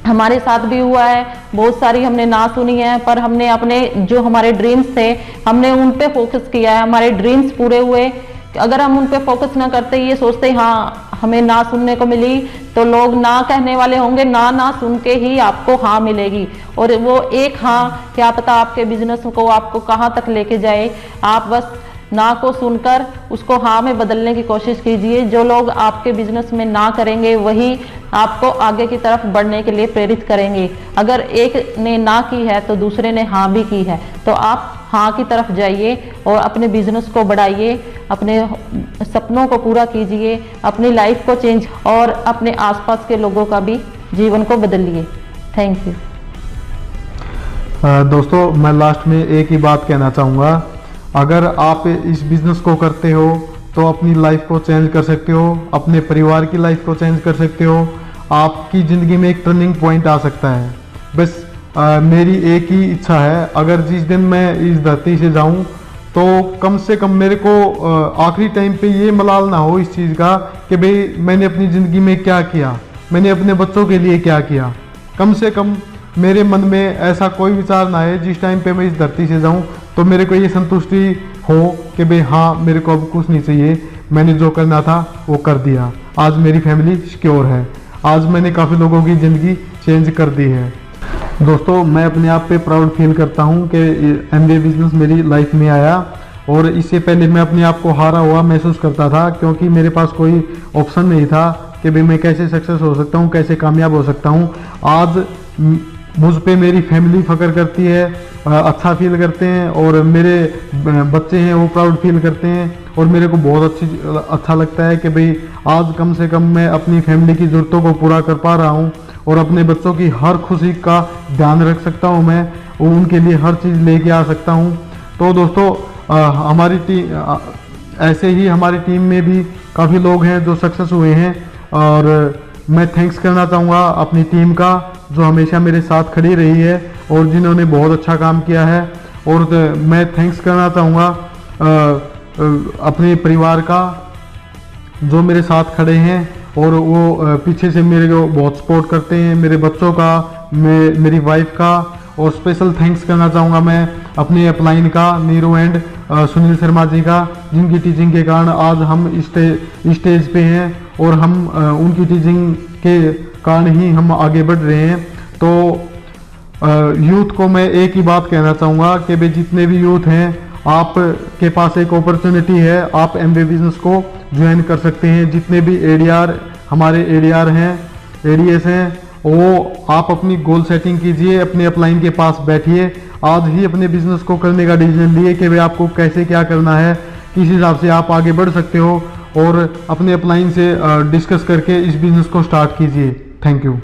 S2: हमारे साथ भी हुआ है, बहुत सारी हमने ना सुनी है, पर हमने अपने जो हमारे ड्रीम्स थे हमने उन पे फोकस किया है, हमारे ड्रीम्स पूरे हुए। अगर हम उन पे फोकस ना करते, ये सोचते हाँ हमें ना सुनने को मिली, तो लोग ना कहने वाले होंगे, ना सुन के ही आपको हाँ मिलेगी। और वो एक हाँ क्या पता आपके बिजनेस को आपको कहाँ तक लेके जाए। आप बस ना को सुनकर उसको हाँ में बदलने की कोशिश कीजिए। जो लोग आपके बिजनेस में ना करेंगे वही आपको आगे की तरफ बढ़ने के लिए प्रेरित करेंगे। अगर एक ने ना की है तो दूसरे ने हाँ भी की है, तो आप हाँ की तरफ जाइए और अपने बिजनेस को बढ़ाइए, अपने सपनों को पूरा कीजिए, अपनी लाइफ को चेंज और अपने आसपास के लोगों का भी जीवन को बदलिए। Thank you.
S1: दोस्तों मैं लास्ट में एक ही बात कहना चाहूँगा, अगर आप इस बिजनेस को करते हो तो अपनी लाइफ को चेंज कर सकते हो, अपने परिवार की लाइफ को चेंज कर सकते हो, आपकी ज़िंदगी में एक टर्निंग पॉइंट आ सकता है। बस मेरी एक ही इच्छा है, अगर जिस दिन मैं इस धरती से जाऊं तो कम से कम मेरे को आखिरी टाइम पे ये मलाल ना हो इस चीज़ का कि भाई मैंने अपनी ज़िंदगी में क्या किया, मैंने अपने बच्चों के लिए क्या किया। कम से कम मेरे मन में ऐसा कोई विचार ना आए जिस टाइम पे मैं इस धरती से जाऊं तो मेरे को ये संतुष्टि हो कि भाई हाँ मेरे को अब कुछ नहीं चाहिए, मैंने जो करना था वो कर दिया। आज मेरी फैमिली सिक्योर है, आज मैंने काफ़ी लोगों की ज़िंदगी चेंज कर दी है। दोस्तों मैं अपने आप पे प्राउड फील करता हूँ कि एमवे बिजनेस मेरी लाइफ में आया, और इससे पहले मैं अपने आप को हारा हुआ महसूस करता था क्योंकि मेरे पास कोई ऑप्शन नहीं था कि भाई मैं कैसे सक्सेस हो सकता हूँ, कैसे कामयाब हो सकता हूँ। आज मुझ पे मेरी फैमिली फ़ख्र करती है, अच्छा फील करते हैं, और मेरे बच्चे हैं वो प्राउड फील करते हैं, और मेरे को बहुत अच्छा लगता है कि भाई आज कम से कम मैं अपनी फैमिली की ज़रूरतों को पूरा कर पा रहा हूँ और अपने बच्चों की हर खुशी का ध्यान रख सकता हूँ मैं, उनके लिए हर चीज़ लेके आ सकता हूँ। तो दोस्तों हमारी टीम ऐसे ही हमारी टीम में भी काफ़ी लोग हैं जो सक्सेस हुए हैं, और मैं थैंक्स करना चाहूँगा अपनी टीम का, जो हमेशा मेरे साथ खड़ी रही है और जिन्होंने बहुत अच्छा काम किया है। और मैं थैंक्स करना चाहूँगा अपने परिवार का, जो मेरे साथ खड़े हैं और वो पीछे से मेरे को बहुत सपोर्ट करते हैं, मेरे बच्चों का, मेरी वाइफ का। और स्पेशल थैंक्स करना चाहूँगा मैं अपने अपलाइन का, नीरू एंड सुनील शर्मा जी का, जिनकी टीचिंग के कारण आज हम स्टेज पे हैं और हम उनकी टीचिंग के कारण ही हम आगे बढ़ रहे हैं। तो यूथ को मैं एक ही बात कहना चाहूँगा कि भाई जितने भी यूथ हैं, आपके पास एक अपॉर्चुनिटी है, आप एमबीए बिजनेस को ज्वाइन कर सकते हैं। जितने भी एडीआर हमारे एडीआर हैं, एडीएस हैं, वो आप अपनी गोल सेटिंग कीजिए, अपने अपलाइन के पास बैठिए, आज ही अपने बिजनेस को करने का डिसीजन लिए कि भाई आपको कैसे क्या करना है, किस हिसाब से आप आगे बढ़ सकते हो, और अपने अपलाइन से डिस्कस करके इस बिजनेस को स्टार्ट कीजिए। Thank you.